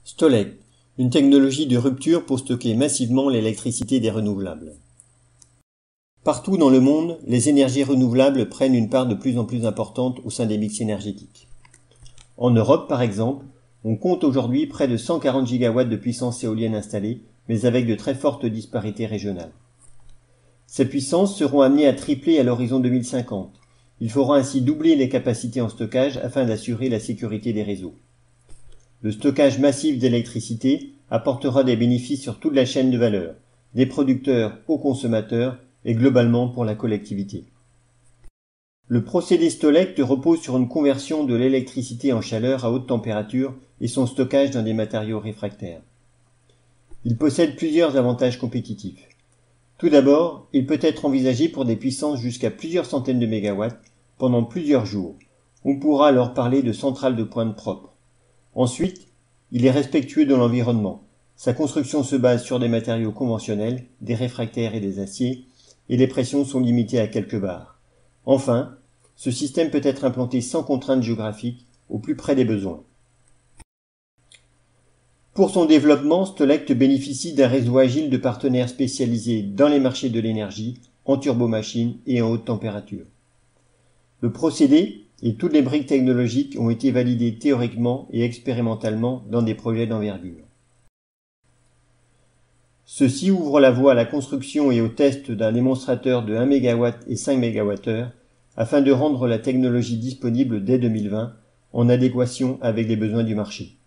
Stolect, une technologie de rupture pour stocker massivement l'électricité des renouvelables. Partout dans le monde, les énergies renouvelables prennent une part de plus en plus importante au sein des mix énergétiques. En Europe, par exemple, on compte aujourd'hui près de 140 gigawatts de puissance éolienne installée, mais avec de très fortes disparités régionales. Ces puissances seront amenées à tripler à l'horizon 2050. Il faudra ainsi doubler les capacités en stockage afin d'assurer la sécurité des réseaux. Le stockage massif d'électricité apportera des bénéfices sur toute la chaîne de valeur, des producteurs aux consommateurs et globalement pour la collectivité. Le procédé Stolect repose sur une conversion de l'électricité en chaleur à haute température et son stockage dans des matériaux réfractaires. Il possède plusieurs avantages compétitifs. Tout d'abord, il peut être envisagé pour des puissances jusqu'à plusieurs centaines de mégawatts pendant plusieurs jours. On pourra alors parler de centrales de pointe propre. Ensuite, il est respectueux de l'environnement. Sa construction se base sur des matériaux conventionnels, des réfractaires et des aciers, et les pressions sont limitées à quelques bars. Enfin, ce système peut être implanté sans contrainte géographique, au plus près des besoins. Pour son développement, Stolect bénéficie d'un réseau agile de partenaires spécialisés dans les marchés de l'énergie, en turbomachines et en haute température. Le procédé et toutes les briques technologiques ont été validées théoriquement et expérimentalement dans des projets d'envergure. Ceci ouvre la voie à la construction et au test d'un démonstrateur de 1 MW et 5 MWh afin de rendre la technologie disponible dès 2020 en adéquation avec les besoins du marché.